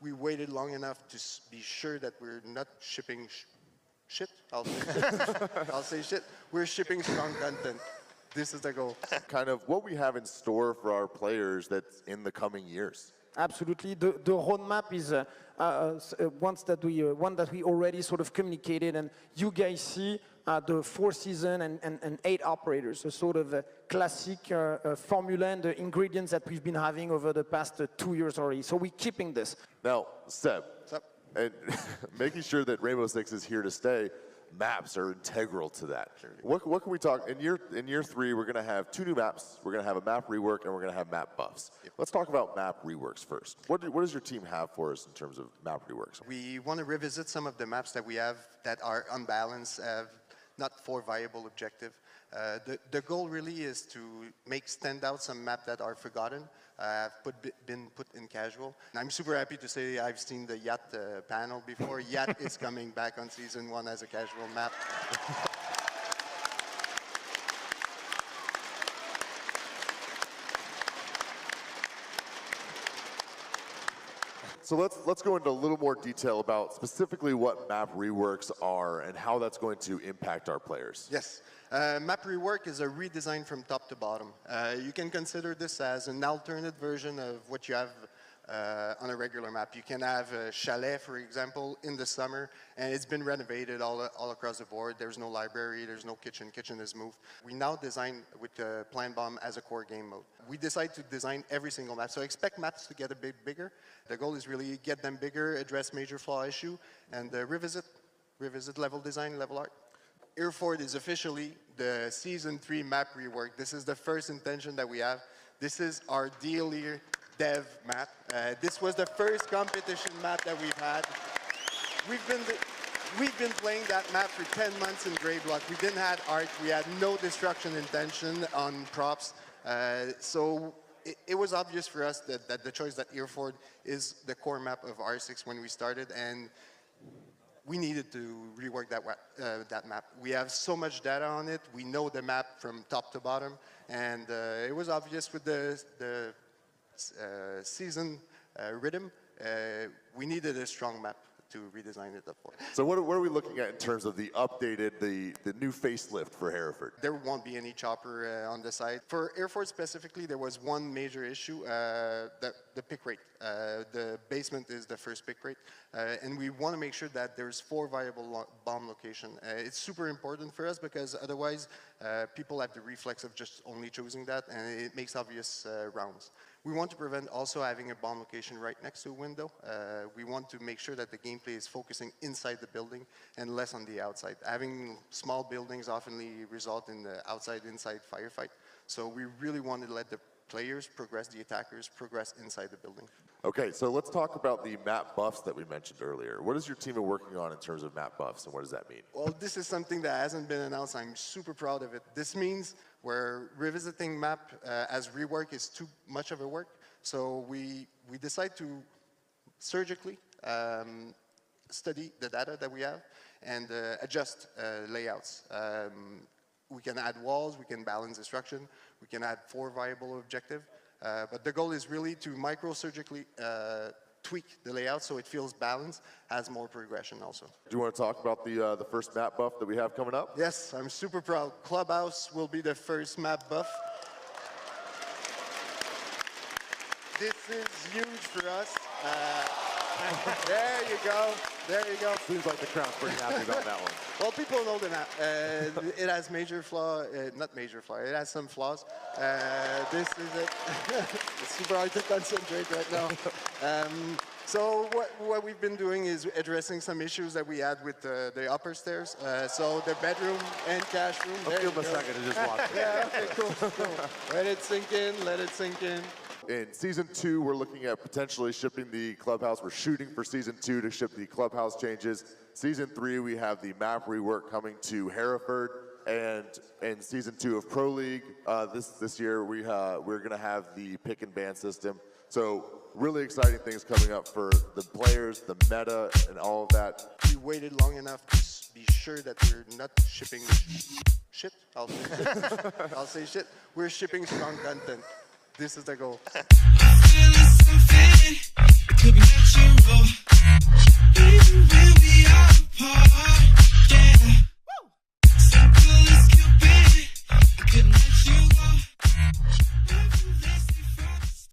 we waited long enough to be sure that we're not shipping shit. I'll say shit. We're shipping strong content. This is the goal. Kind of what we have in store for our players that's in the coming years. Absolutely. The roadmap is one that we already sort of communicated, and you guys see the 4 season and 8 operators, a sort of classic formula and the ingredients that we've been having over the past 2 years already. So we're keeping this. Now, Seb, What's up? and making sure that Rainbow Six is here to stay, maps are integral to that. What can we talk, in year 3, we're gonna have 2 new maps, we're gonna have a map rework, and we're gonna have map buffs. Yep. Let's talk about map reworks first. What does your team have for us in terms of map reworks? We want to revisit some of the maps that we have that are unbalanced, have not 4 viable objective. The goal really is to make stand out some maps that are forgotten, been put in casual. And I'm super happy to say I've seen the Yacht panel before. Yacht is coming back on season 1 as a casual map. So let's go into a little more detail about specifically what map reworks are and how that's going to impact our players. Yes. Map rework is a redesign from top to bottom. You can consider this as an alternate version of what you have on a regular map. You can have a chalet, for example, in the summer, and it's been renovated all across the board. There's no library, there's no kitchen. Kitchen is moved. We now design with the Plan Bomb as a core game mode. We decide to design every single map. So expect maps to get a bit bigger. The goal is really get them bigger, address major flaw issue, and revisit level design, level art. Hereford is officially the Season 3 map rework. This is the first intention that we have. This is our deal-year dev map. This was the first competition map that we've had. We've been playing that map for 10 months in Grey Block. We didn't have art. We had no destruction intention on props. So it was obvious for us that the choice that Hereford is the core map of R6 when we started, and we needed to rework that map. We have so much data on it. We know the map from top to bottom, and it was obvious with the season rhythm. We needed a strong map to redesign it up for. So what are we looking at in terms of the updated, the new facelift for Hereford? There won't be any chopper on the side. For Hereford specifically, there was one major issue, the pick rate. The basement is the first pick rate, and we want to make sure that there's 4 viable bomb locations. It's super important for us because otherwise people have the reflex of just only choosing that, and it makes obvious rounds. We want to prevent also having a bomb location right next to a window. We want to make sure that the gameplay is focusing inside the building and less on the outside. Having small buildings often result in the outside-inside firefight. So we really want to let the players progress, the attackers progress inside the building. Okay, so let's talk about the map buffs that we mentioned earlier. What is your team working on in terms of map buffs, and what does that mean? Well, this is something that hasn't been announced. I'm super proud of it. This means we're revisiting map as rework is too much of a work. So we decide to surgically study the data that we have and adjust layouts. We can add walls, we can balance destruction, we can add 4 viable objectives. But the goal is really to microsurgically tweak the layout so it feels balanced, has more progression also. Do you want to talk about the first map buff that we have coming up? Yes, I'm super proud. Clubhouse will be the first map buff. This is huge for us. There you go. There you go. Seems like the crowd's pretty happy about that one. Well, people know the map. It has major flaw, not major flaw, it has some flaws. This is it. It's super hard to concentrate right now. So what we've been doing is addressing some issues that we had with the upper stairs. So the bedroom and cash room. I'll give him a second to just watch it. Yeah, okay, cool. Let it sink in, let it sink in. In Season 2, we're looking at potentially shipping the Clubhouse. We're shooting for Season 2 to ship the Clubhouse changes. Season 3, we have the map rework coming to Hereford. And in Season 2 of Pro League, this year, we're going to have the pick and ban system. So really exciting things coming up for the players, the meta, and all of that. We waited long enough to be sure that we're not shipping shit. I'll say shit. We're shipping strong content. This is the goal.